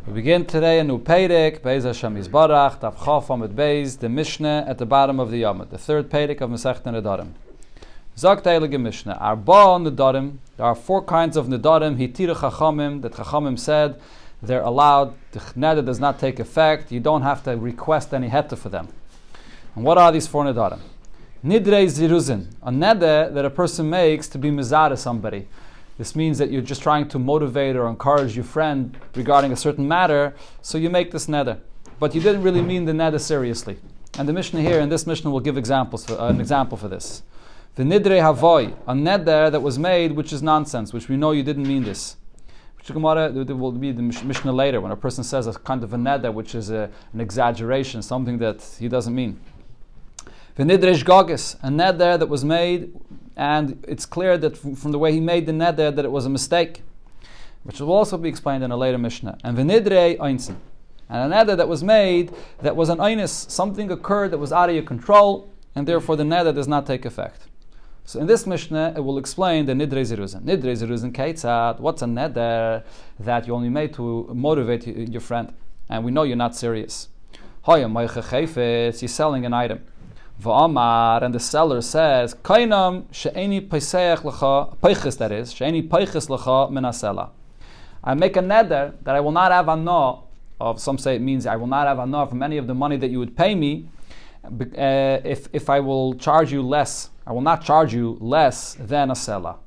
We begin today a new Perek, Beis Hashem Yisbarach, Tav Chaf Amud Beis, the Mishnah at the bottom of the Yomad, the third Perek of Masechta Nedarim. Zok Teilige Mishnah, Arba Nedarim, there are four kinds of Nedarim, Hitiru Chachamim, that Chachamim said they're allowed, the Neder does not take effect, you don't have to request any heta for them. And what are these four Nedarim? Nidrei Ziruzin, a Neder that a person makes to be mizareh somebody. This means that you're just trying to motivate or encourage your friend regarding a certain matter, so you make this neder. But you didn't really mean the neder seriously. And the Mishnah here, in this Mishnah, will give an example for this. The nidrei havoi, a neder that was made which is nonsense, which we know you didn't mean this. Which the Gemara, there will be the Mishnah later, when a person says a kind of a neder which is an exaggeration, something that he doesn't mean. The nidrei shgogis, a neder that was made, and it's clear that from the way he made the neder that it was a mistake, which will also be explained in a later Mishnah. And v'nidrei einsin, and a neder that was made that was an einis, something occurred that was out of your control, and therefore the neder does not take effect. So in this Mishnah, it will explain the nidrei ziruzin. Nidrei ziruzin keitzad, what's a neder that you only made to motivate your friend, and we know you're not serious. Hoya moicha chayfetz, you're selling an item. V'amar, and the seller says, Kainam she'eni peiseach lecha, peiches that is, she'eni peiches lecha min hasela. I make a neder that I will not have anah of, some say it means I will not have anah from any of the money that you would pay me, if I will charge you less. I will not charge you less than a sela.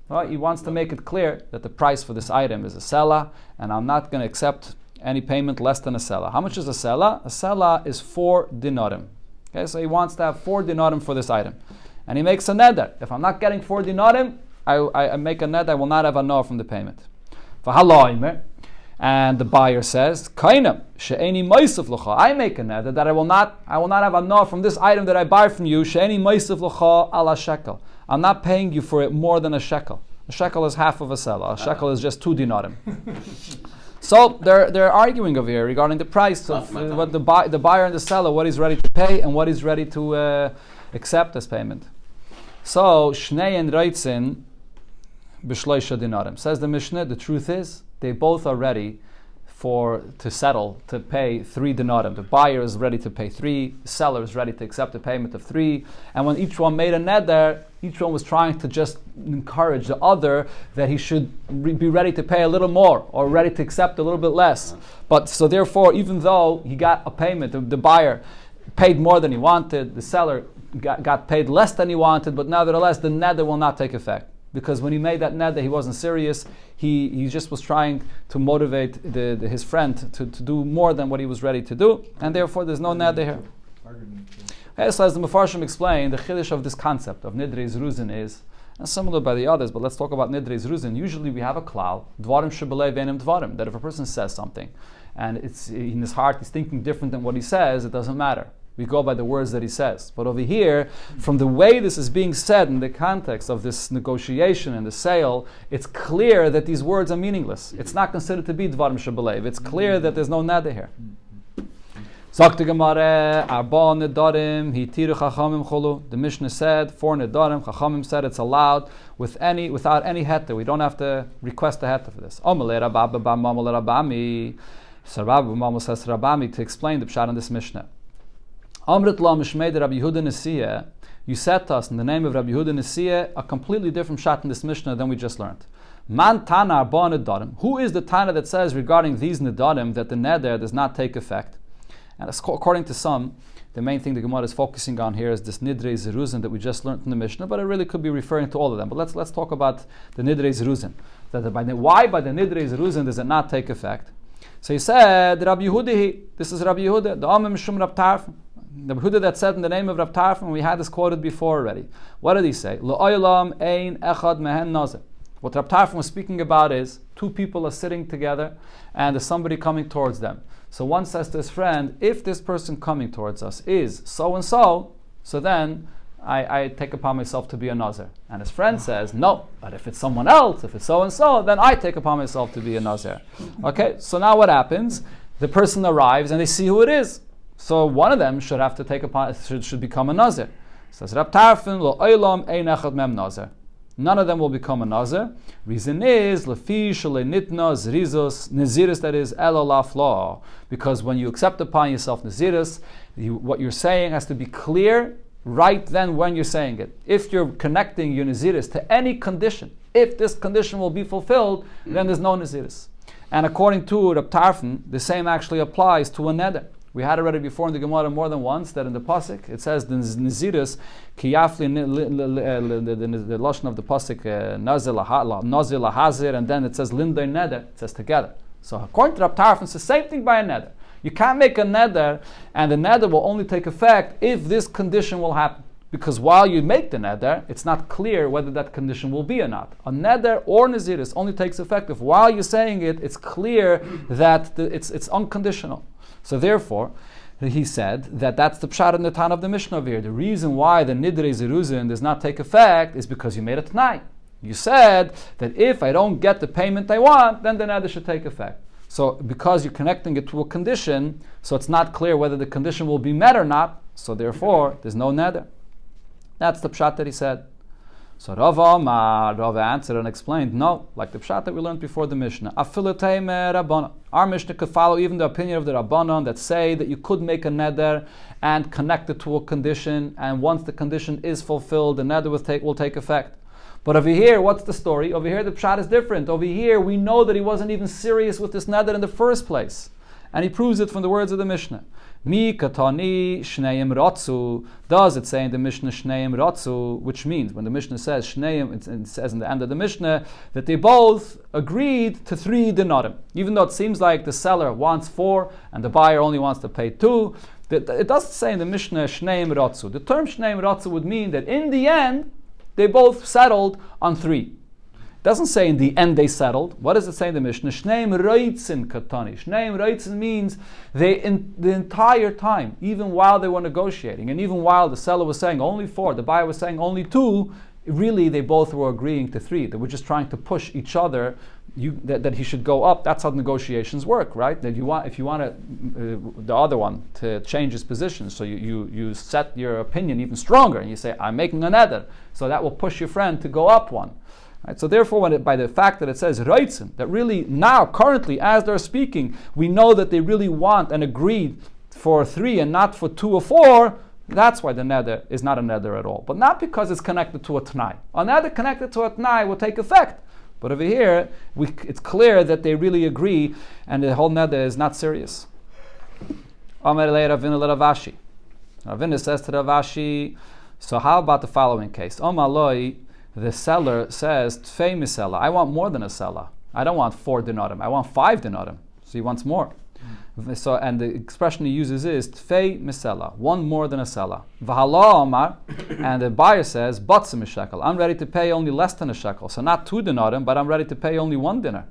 Well, he wants to make it clear that the price for this item is a sela, and I'm not going to accept any payment less than a sela. How much is a sela? A sela is 4 dinarim. Okay, so he wants to have 4 dinarim for this item. And he makes a neder. If I'm not getting 4 dinarim, I make a neder, I will not have a no from the payment. And the buyer says, Kainam, she'eni maisif l'cha. I make a neder that I will not have a no from this item that I buy from you, she'eni maisif l'cha ala shekel. I'm not paying you for it more than a shekel. A shekel is half of a selah. A shekel is just 2 dinarim. So they're arguing over here regarding the price of what the buyer and the seller, what he's ready to pay and what he's ready to accept as payment. So Shnei and Reitzin b'shloisha dinarim. Says the Mishnah, the truth is they both are ready to settle, to pay 3 dinarim. The buyer is ready to pay 3, the seller is ready to accept a payment of 3, and when each one made a neder, each one was trying to just encourage the other that he should be ready to pay a little more or ready to accept a little bit less. But so therefore, even though he got a payment, the buyer paid more than he wanted, the seller got paid less than he wanted, but nevertheless the neder will not take effect. Because when he made that neder, he wasn't serious. He just was trying to motivate his friend to do more than what he was ready to do, and therefore there's no neder here. Okay, so as the Mefarshim explained, the chiddush of this concept of nidrei ziruzin is, and similar by the others, but let's talk about nidrei ziruzin. Usually we have a klal, dvarim shebelei v'enim dvarim, that if a person says something, and it's in his heart he's thinking different than what he says, it doesn't matter. We go by the words that he says. But over here, from the way this is being said in the context of this negotiation and the sale, it's clear that these words are meaningless. It's not considered to be dvarim shebelev. It's clear that there's no neder here. Zok the Gemara, Arba nedarim, hitiru chachamim cholu. The Mishnah said, 4 nedarim, chachamim said it's allowed without any heta. We don't have to request a heta for this. Omelei rabba b'mamol rabami. So Rabba b'mamol says rabami to explain the pshat in this Mishnah. Amrit la mishmei de Rabbi Yehuda Nesiya, you said to us in the name of Rabbi Yehuda Nesiya a completely different shot in this Mishnah than we just learned. Man Tana Arba nedarim. Who is the Tana that says regarding these nedarim that the neder does not take effect? And according to some, the main thing the Gemara is focusing on here is this nidrei ziruzin that we just learned in the Mishnah, but it really could be referring to all of them. But let's talk about the nidrei ziruzin. Why by the nidrei ziruzin does it not take effect? So he said, Rabbi Yehuda, this is Rabbi Yehuda, the Amim Shum Rab Tarfon. The Yehuda that said in the name of Rab Tarfon, we had this quoted before already. What did he say? Lo'olam ein echad mehen nazir. What Rab Tarfon was speaking about is 2 people are sitting together and there's somebody coming towards them. So one says to his friend, if this person coming towards us is so and so then I take upon myself to be a nazir. And his friend says, no, but if it's someone else, if it's so and so, then I take upon myself to be a nazir. Okay, so now what happens? The person arrives and they see who it is. So one of them should have to take upon should become a nazir. Says Rab Tarfon, lo olam ein echad mem nazir. none of them will become a nazir. Reason is lefi shalei nitna zrizos naziris, that is elo lafla, because when you accept upon yourself naziris, what you're saying has to be clear right then when you're saying it. If you're connecting your naziris to any condition, if this condition will be fulfilled, then there's no naziris. And according to Reb Tarfon, the same actually applies to a neder. We had already before in the Gemara more than once that in the pasuk it says the naziris kiyafli the lashon of the pasuk nazir lahazir, and then it says linday neder. It says together. So according to Reb Tarfon, it's the same thing by a neder. You can't make a neder, and the neder will only take effect if this condition will happen. Because while you make the neder, it's not clear whether that condition will be or not. A neder or naziris only takes effect if while you're saying it, it's clear that it's unconditional. So therefore, he said that that's the pshat in the Tan of the Mishnah over here. The reason why the nidrei zeruzin does not take effect is because you made a t'nai. You said that if I don't get the payment I want, then the neder should take effect. So because you're connecting it to a condition, so it's not clear whether the condition will be met or not, so therefore there's no neder. That's the pshat that he said. So Rava answered and explained, no, like the pshat that we learned before the Mishnah. Our Mishnah could follow even the opinion of the Rabbanon that say that you could make a neder and connect it to a condition, and once the condition is fulfilled, the neder will take effect. But over here, what's the story? Over here, the pshat is different. Over here, we know that he wasn't even serious with this neder in the first place. And he proves it from the words of the Mishnah. Mi katani shneim ratzu. Does it say in the Mishnah shneim ratzu, which means when the Mishnah says shneim, it says in the end of the Mishnah that they both agreed to 3 denarim. Even though it seems like the seller wants 4 and the buyer only wants to pay 2, it doesn't say in the Mishnah shneim ratzu. The term shneim ratzu would mean that in the end they both settled on 3. It doesn't say in the end they settled. What does it say in the Mishnah? Shneim reitzin katani. Shneim reitzin means the entire time, even while they were negotiating, and even while the seller was saying only 4, the buyer was saying only 2, really they both were agreeing to 3. They were just trying to push each other that he should go up. That's how negotiations work, right? That if you want the other one to change his position, so you set your opinion even stronger, and you say, I'm making a neder, so that will push your friend to go up one. Right, so therefore, by the fact that it says reitzin, that really now, currently, as they're speaking, we know that they really want and agreed for 3 and not for 2 or 4, that's why the neder is not a neder at all. But not because it's connected to a t'nai. A neder connected to a t'nai will take effect. But over here, it's clear that they really agree, and the whole neder is not serious. Ravina says to Ravashi, so how about the following case? Omaloi, the seller says, Tfei misela, I want more than a seller. I don't want 4 denarim, I want 5 denarim. So he wants more. So, and the expression he uses is Tfei misela, 1 more than a seller. V'hala amar, and the buyer says, Batzim shekel, I'm ready to pay only less than a shekel. So not 2 denarim, but I'm ready to pay only 1 dinar.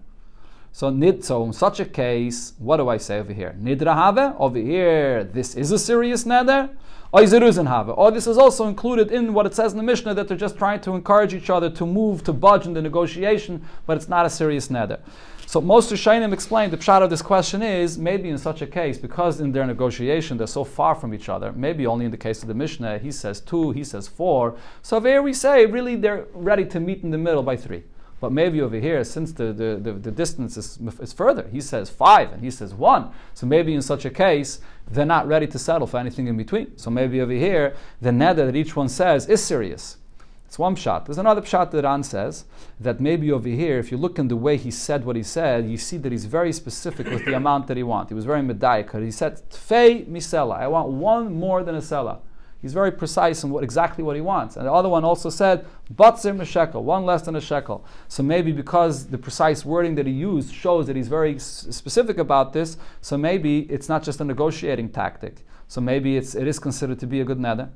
So in such a case, what do I say over here? Nidra have, over here, this is a serious neder. Or this is also included in what it says in the Mishnah that they're just trying to encourage each other to move, to budge in the negotiation, but it's not a serious neder. So most Rishonim explained the pshat of this question is maybe in such a case, because in their negotiation they're so far from each other, maybe only in the case of the Mishnah, he says 2, he says 4. So there we say really they're ready to meet in the middle by 3. But maybe over here, since the distance is further, he says 5 and he says 1. So maybe in such a case, they're not ready to settle for anything in between. So maybe over here, the neder that each one says is serious. It's one pshat. There's another pshat that Ran says that maybe over here, if you look in the way he said what he said, you see that he's very specific with the amount that he wants. He was very medayik. He said, Tfei misela, I want 1 more than a selah. He's very precise in exactly what he wants. And the other one also said, Batzim a shekel, 1 less than a shekel. So maybe because the precise wording that he used shows that he's very specific about this, so maybe it's not just a negotiating tactic. So maybe it is considered to be a good neder.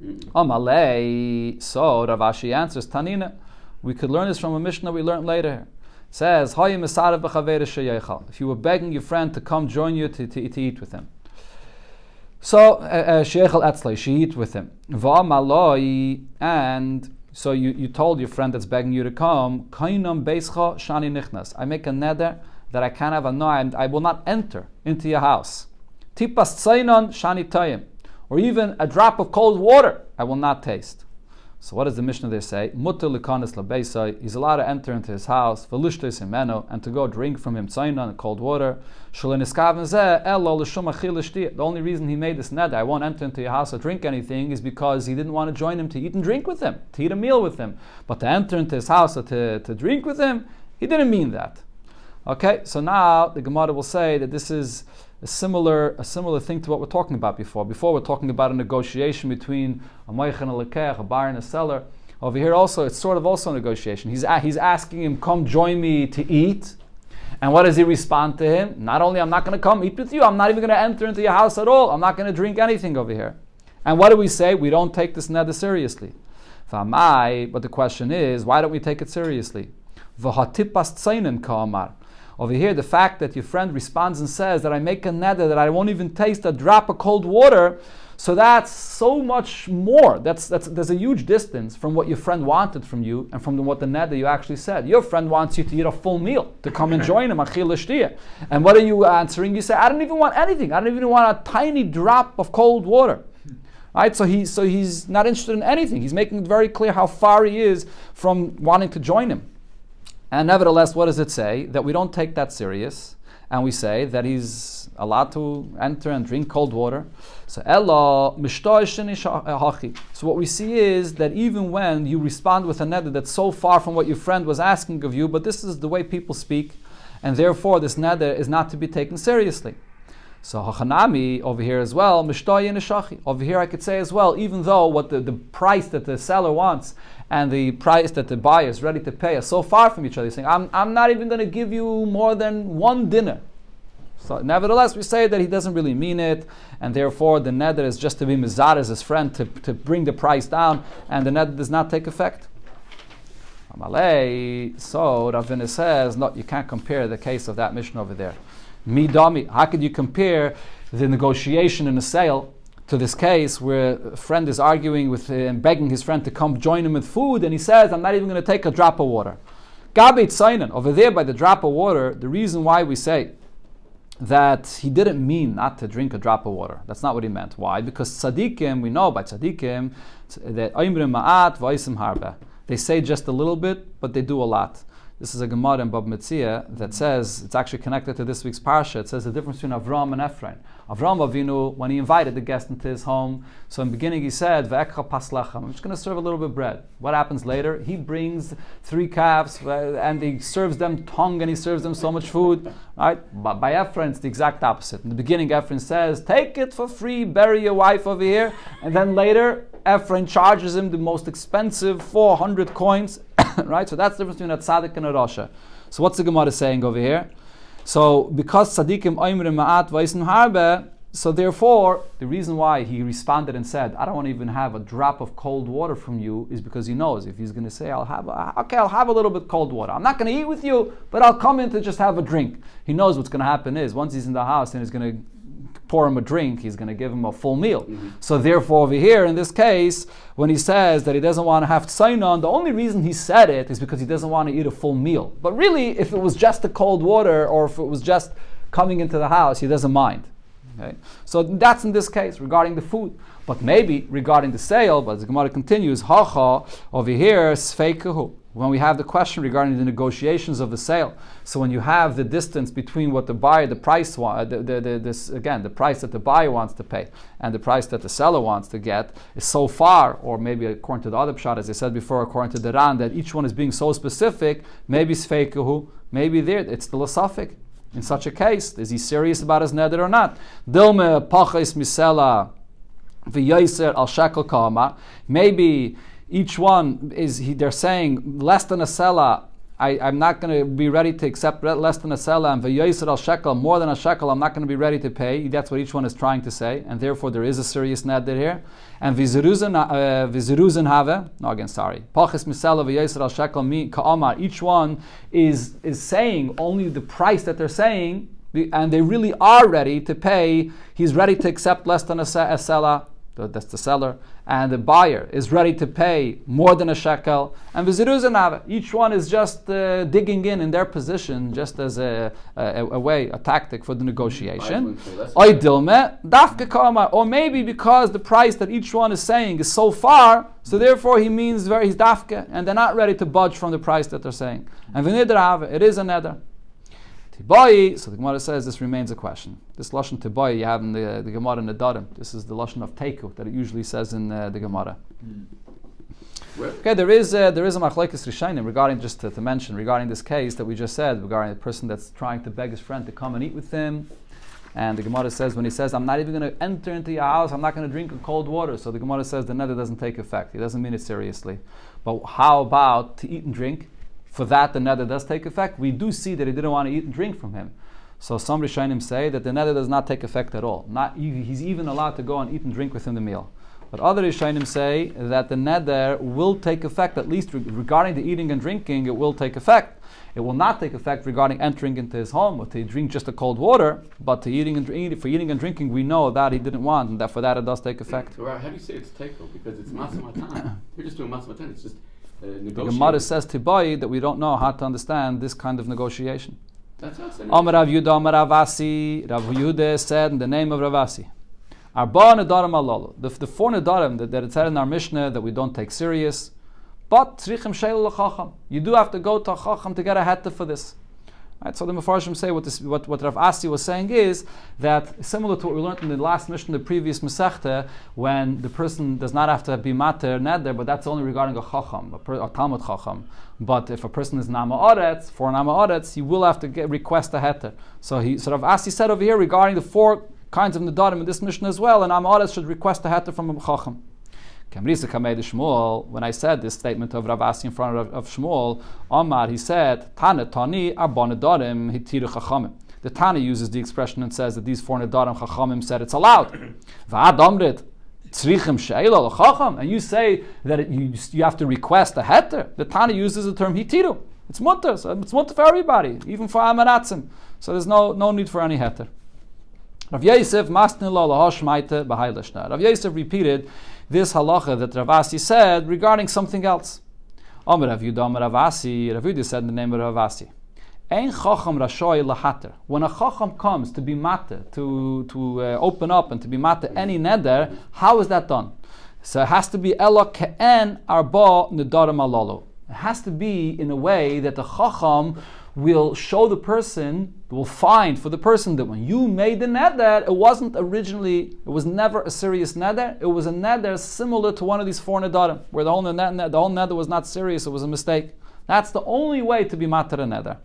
Amalei. So Ravashi answers, Tanina. We could learn this from a Mishnah we learned later. It says, if you were begging your friend to come join you to eat with him. So, Sheichel Etzlei, she eat with him. Va'maloi, and so you told your friend that's begging you to come, Kainam Beischa Shani Nichnas. I make a neder that I can't have a no, I will not enter into your house. Tipas Tzainon Shani Tayim. Or even a drop of cold water I will not taste. So what does the Mishnah there say? Mutter lekanis labeisai. He's allowed to enter into his house, v'lushtes himeno, and to go drink from him tzayna and cold water. Shuleniskav zeh elo l'shum achil l'shtia. The only reason he made this neder, I won't enter into your house or drink anything, is because he didn't want to join him to eat and drink with him, to eat a meal with him. But to enter into his house or to drink with him, he didn't mean that. Okay, so now the Gemara will say that this is a similar thing to what we're talking about before. Before we're talking about a negotiation between a moich and a lekech, a buyer and a seller. Over here also, it's sort of also a negotiation. He's asking him, come join me to eat. And what does he respond to him? Not only I'm not going to come eat with you, I'm not even going to enter into your house at all. I'm not going to drink anything over here. And what do we say? We don't take this neder seriously. But the question is, why don't we take it seriously? V'hatipas tzainen ka'amar. Over here, the fact that your friend responds and says that I make a neder that I won't even taste a drop of cold water, so that's so much more. There's a huge distance from what your friend wanted from you and from what the neder you actually said. Your friend wants you to eat a full meal, to come and join him, achil l'shtia. And what are you answering? You say, I don't even want anything. I don't even want a tiny drop of cold water. Right? So he's not interested in anything. He's making it very clear how far he is from wanting to join him. And nevertheless, what does it say? That we don't take that serious, and we say that he's allowed to enter and drink cold water. So what we see is that even when you respond with a neder that's so far from what your friend was asking of you, but this is the way people speak, and therefore this neder is not to be taken seriously. So Hachanami over here as well, over here I could say as well, even though what the price that the seller wants and the price that the buyer is ready to pay are so far from each other, he's saying, I'm not even going to give you more than one dinner. So nevertheless, we say that he doesn't really mean it, and therefore the neder is just to be mizar as his friend, to bring the price down, and the neder does not take effect. So Ravina says, no, you can't compare the case of that mission over there. Midami, how could you compare the negotiation in a sale to this case where a friend is arguing with and begging his friend to come join him with food, and he says, I'm not even going to take a drop of water. Gabit Sainan, over there by the drop of water, the reason why we say that he didn't mean not to drink a drop of water. That's not what he meant. Why? Because tzaddikim, we know by tzaddikim, that oimrim ma'at v'oisim harbe. They say just a little bit, but they do a lot. This is a Gemara in Bab Metzia that says, it's actually connected to this week's parsha. It says the difference between Avram and Ephraim. Avram Avinu, when he invited the guest into his home, so in the beginning he said, Ve'ekcha pas lechem, I'm just going to serve a little bit of bread. What happens later? He brings 3 calves and he serves them tongue and he serves them so much food. Right? But by Ephraim, it's the exact opposite. In the beginning, Ephraim says, take it for free, bury your wife over here. And then later, Ephraim charges him the most expensive 400 coins. Right? So that's the difference between a tzaddik and a rasha. So what's the Gemara saying over here? So because tzaddikim oimrim ma'at v'oisim harbe, so therefore the reason why he responded and said, I don't want to even have a drop of cold water from you, is because he knows if he's going to say, I'll have a little bit cold water. I'm not going to eat with you, but I'll come in to just have a drink. He knows what's going to happen is once he's in the house and he's going to pour him a drink, he's going to give him a full meal. Mm-hmm. So therefore over here, in this case, when he says that he doesn't want to have tzainon, the only reason he said it is because he doesn't want to eat a full meal. But really, if it was just the cold water, or if it was just coming into the house, he doesn't mind. Okay? So that's in this case, regarding the food. But maybe regarding the sale, but the Gemara continues, hacha, over here, sfeikahu. When we have the question regarding the negotiations of the sale, so when you have the distance between what the buyer, the price, the price that the buyer wants to pay and the price that the seller wants to get is so far, or maybe according to the other pshat, as I said before, according to the Ran, that each one is being so specific, maybe sfeikahu, maybe there, it's still a suffix. In such a case, is he serious about his neder or not? Dilme pachis misela v'yaiser al shekel kama. Maybe each one they're saying less than a sela. I'm not going to be ready to accept less than a sela, and v'yaiser al shekel, more than a shekel, I'm not going to be ready to pay. That's what each one is trying to say, and therefore there is a serious neder here. And v'ziruzin have, no, again, sorry. Pachis misela v'yaiser al shekel mi ka'amar. Each one is saying only the price that they're saying, and they really are ready to pay. He's ready to accept less than a sela. that's the seller, and the buyer is ready to pay more than a shekel, and v'ziruzanava, each one is just digging in their position, just as a tactic for the negotiation. Or maybe because the price that each one is saying is so far, so therefore he means he's dafke, and they're not ready to budge from the price that they're saying. And v'nidrava, it is a neder. Tibai, so the Gemara says this remains a question. This lashon tibai you have in the Gemara Nedarim. This is the lashon of teiku that it usually says in the Gemara. Okay, there is a machlekes rishonim regarding, just to mention, regarding this case that we just said, regarding the person that's trying to beg his friend to come and eat with him. And the Gemara says, when he says, I'm not even going to enter into your house, I'm not going to drink cold water. So the Gemara says the neder doesn't take effect. He doesn't mean it seriously. But how about to eat and drink? For that, the neder does take effect. We do see that he didn't want to eat and drink from him. So some Rishonim say that the neder does not take effect at all. He's even allowed to go and eat and drink within the meal. But other Rishonim say that the neder will take effect, at least regarding the eating and drinking, it will take effect. It will not take effect regarding entering into his home or to drink just the cold water, but for eating and drinking, we know that he didn't want, and that for that it does take effect. So how do you say it's teiko? Because it's masamatan. You're just doing masamatan. It's just the Gemara says tibai that we don't know how to understand this kind of negotiation. That's how it's Amar Rav Yehuda, Amar Rav Asi. Rav Yehuda said in the name of Rav Asi, Arba Nedarim alalu. The four Nedarim that it said in our Mishnah that we don't take serious, but tzrichim sheil l'chacham. You do have to go to a chacham to get a heta for this. Right, so the Mefarshim say what Rav Asi was saying is that similar to what we learned in the last Mishnah, the previous Masechta, when the person does not have to be mater neder, but that's only regarding a chacham, a Talmud chacham. But if a person is nama oretz, for nama oretz, he will have to request a heter. So Rav Asi said over here regarding the four kinds of nedarim in this Mishnah as well, and nama oretz should request a heter from a chacham. When I said this statement of Rav Asi in front of Shmuel, Omar, he said, Tana Tani Arba Nedarim Hitiru Chachamim. The Tana uses the expression and says that these four Nedarim Chachamim said it's allowed. V'ad Amrit Tzrichim Sheila L'Chacham, and you say that you have to request a heter. The Tana uses the term Hitiru. It's mutter, so it's mutter for everybody, even for Amaratzim. So there's no need for any heter. Rav Yosef Masnil Lahashmaite B'Hailashna. Rav Yosef repeated this halacha that Rav Asi said regarding something else. Amar Rav Yehuda, Amar Rav Asi. Rav Yehuda said in the name of Rav Asi, Ein chacham rashoy lahater. When a chacham comes to be mater, to open up and to be mater any neder, how is that done? So it has to be ela ke'en arba nedarim alalu. It has to be in a way that the chacham will show the person, will find for the person that when you made the neder, it was never a serious neder. It was a neder similar to one of these four nedarim, where the whole neder was not serious, it was a mistake. That's the only way to be mater a neder.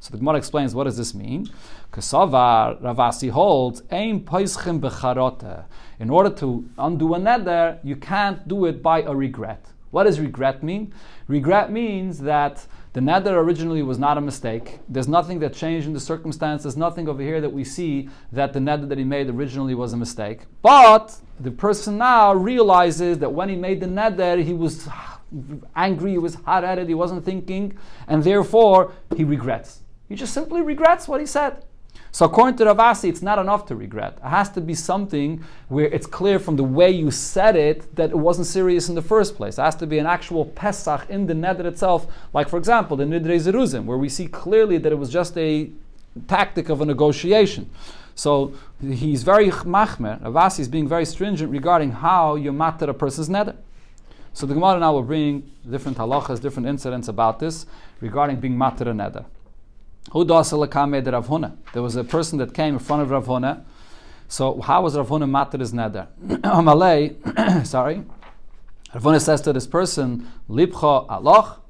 So the Gemara explains, what does this mean? Kasavar Rav Asi holds, Ein paischim becharota. In order to undo a neder, you can't do it by a regret. What does regret mean? Regret means that the neder originally was not a mistake. There's nothing that changed in the circumstances, nothing over here that we see that the neder that he made originally was a mistake. But the person now realizes that when he made the neder, he was angry, he was hot-headed, he wasn't thinking, and therefore he regrets. He just simply regrets what he said. So according to Rav Asi, it's not enough to regret. It has to be something where it's clear from the way you said it that it wasn't serious in the first place. It has to be an actual Pesach in the neder itself. Like for example, the Nidrei Zeruzim, where we see clearly that it was just a tactic of a negotiation. So he's very machmer. Rav Asi is being very stringent regarding how you matter a person's neder. So the Gemara now will bring different halachas, different incidents about this regarding being matter a neder. There was a person that came in front of Rav Huna. So how was Rav Huna matter his neder? Sorry. Rav Huna says to this person, Libcha aloch,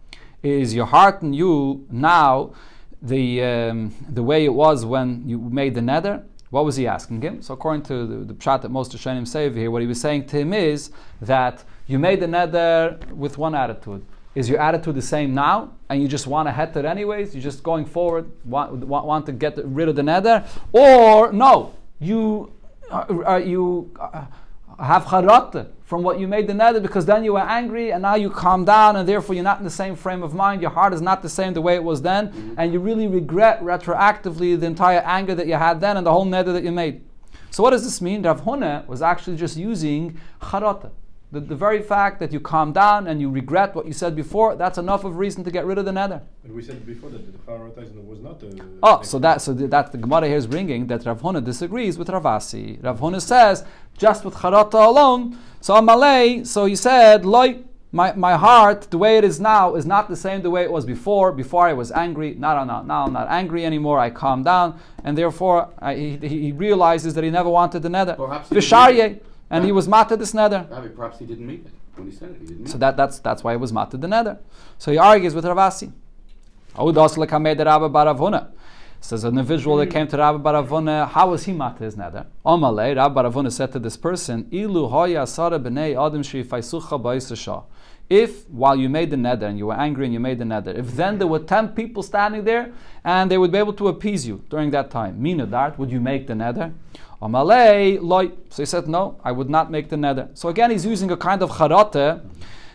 is your heart and you now the way it was when you made the neder? What was he asking him? So according to the pshat that most Rishonim say over here, what he was saying to him is that you made the neder with one attitude. Is your attitude the same now, and you just want to heter anyways? You're just going forward, want to get rid of the neder, or no, you have charata from what you made the neder because then you were angry and now you calm down and therefore you're not in the same frame of mind. Your heart is not the same the way it was then, and you really regret retroactively the entire anger that you had then and the whole neder that you made. So what does this mean? Rav Huna was actually just using charata. The very fact that you calm down and you regret what you said before, that's enough of reason to get rid of the neder. But we said before that the prioritizing was not a... So that's the Gemara here is bringing that Rav Huna disagrees with Rav Asi. Rav Huna says, just with charata alone, so Amalei, so he said, my heart, the way it is now, is not the same the way it was before. Before I was angry, now I'm not angry anymore, I calmed down, and therefore he realizes that he never wanted the neder. And he was mated this neder. Perhaps he didn't mean it when he said it. He didn't mean so that's why he was mated the neder. So he argues with Rav Asi. Says an individual that came to Rabbi Bar Avuna, how was he mated his neder? Amalei, Rabbi Bar Avuna said to this person, Ilu hoya sara b'nei adam she'ifaysucha ba'isasha. If while you made the neder and you were angry and you made the neder, if then there were 10 people standing there and they would be able to appease you during that time, mina dart, would you make the neder? Amalei loy. So he said, no, I would not make the neder. So again, he's using a kind of charate,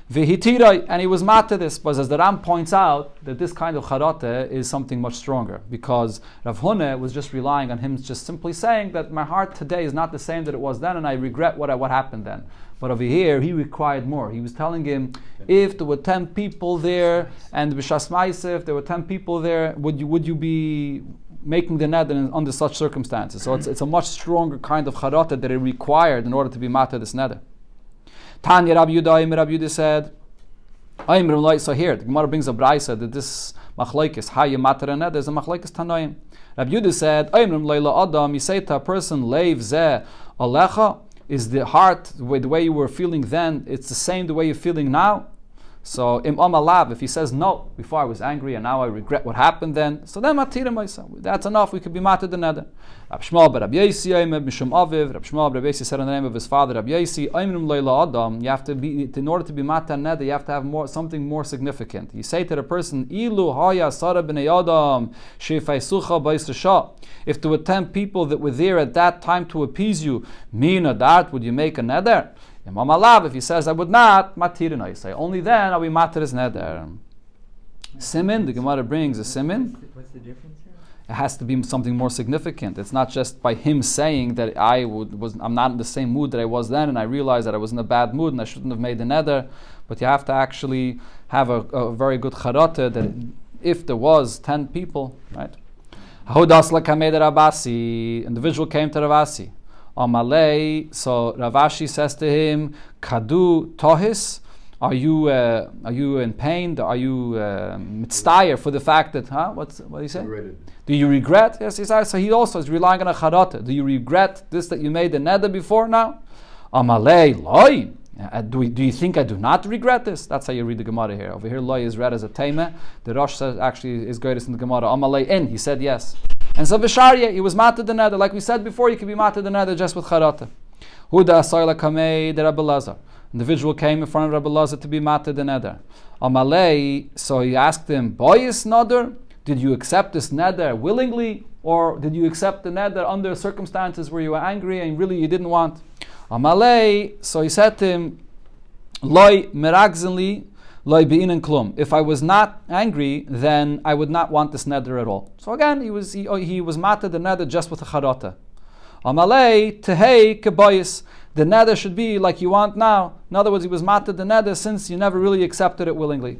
v'hitirai, and he was mat to this. But as the Ram points out, that this kind of charate is something much stronger, because Rav Huna was just relying on him just simply saying that my heart today is not the same that it was then, and I regret what happened then. But over here, he required more. He was telling him, if there were 10 people there, and b'shas ma'aseh, if there were 10 people there, would you be making the neder under such circumstances? So it's a much stronger kind of charata that it required in order to be matter this neder. Tanya Rabbi Yudah said, so here the Gemara brings a braysa that this machlokes how you matter a neder is a machlokes tanoim. Rabbi Yudah said, Adam, you say to a person, leiv zeh alecha, is the heart the way you were feeling then, it's the same the way you're feeling now? So im amalav, if he says no, before I was angry and now I regret what happened then, so then matira maisa. That's enough. We could be matir the neder. Rab Shmuel bar Rabbi Yosi mishum aviv. Rab Shmuel bar Rabbi Yosi said in the name of his father Rabbi Yosi, Aimrim leila adam. You have to be, in order to be matir neder, you have to have something more significant. You say to the person, Ilu haya sara b'nei adam shefaisucha b'isasha. If there were 10 people that were there at that time to appease you, mina dart, would you make a neder? If he says I would not, matirin, I say only then are we matir his neder. Simin, the Gemara brings a simin. What's the difference here? It has to be something more significant. It's not just by him saying that I'm not in the same mood that I was then, and I realized that I was in a bad mood and I shouldn't have made the neder. But you have to actually have a very good charata that if there was 10 people, right? Individual came to Ravasi. Amalei, so Ravashi says to him, Kadu tohis, are you in pain? Are you mitztayer for the fact that, what do you say? Do you regret? Yes, he says, so he also is relying on a charata. Do you regret this that you made the neder before now? Amalei, loy. Do you think I do not regret this? That's how you read the Gemara here. Over here, loy is read as a tema. The Rosh says actually is greatest in the Gemara. Amalei in, he said yes. And so Visharya, he was mated the neder. Like we said before, you could be mated the neder just with charata. Huda Soila Kamei de Rabbi Lazar. Individual came in front of Rabbi Lazar to be mated the neder. Amalei, so he asked him, Boyis neder, did you accept this neder willingly? Or did you accept the neder under circumstances where you were angry and really you didn't want? Amalei, so he said to him, Loi meragzenli, if I was not angry, then I would not want this neder at all. So again, he was mated the neder just with a charata. Amalei tehei kebayis. The neder should be like you want now. In other words, he was mated the neder since you never really accepted it willingly.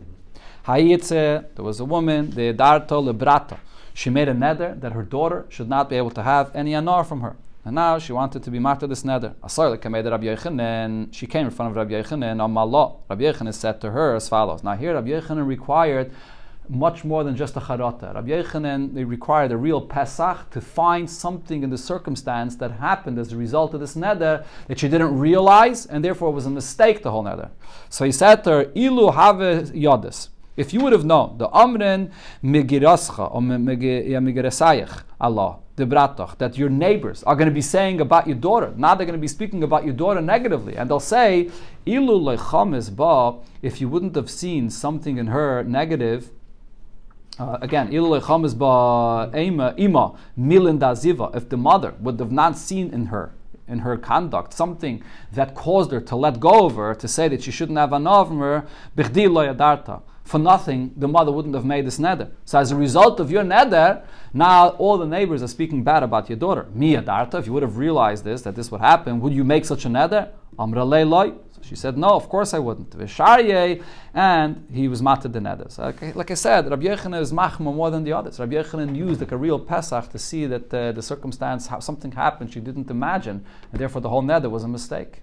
Hayitze, there was a woman, the darto lebrata. She made a neder that her daughter should not be able to have any anar from her. And now she wanted to be matir this neder. She came in front of Rabbi Yochanan. Rabbi Yochanan said to her as follows. Now here Rabbi Yochanan required much more than just a charata. Rabbi Yochanan, they required a real pesach to find something in the circumstance that happened as a result of this neder that she didn't realize, and therefore it was a mistake, the whole neder. So he said to her, Ilu have yodis. If you would have known the amren migirascha or migiresayich Allah, the bratoch, that your neighbors are going to be saying about your daughter. Now they're going to be speaking about your daughter negatively, and they'll say, "Ilu lechamis ba." If you wouldn't have seen something in her negative, again, "Ilu lechamis ba ima milin daziva." If the mother would have not seen in her conduct something that caused her to let go of her, to say that she shouldn't have enough from her, bichdi lo yadarta. for nothing, the mother wouldn't have made this neder. So as a result of your neder, now all the neighbors are speaking bad about your daughter. Mia Darta, if you would have realized this, that this would happen, would you make such a neder? Amra loy. So she said, no, of course I wouldn't. And he was mated the neder. So, like I said, Rabbi Yochanan is machma more than the others. Rabbi Yochanan used like a real Pesach to see that the circumstance, how something happened she didn't imagine, and therefore the whole neder was a mistake.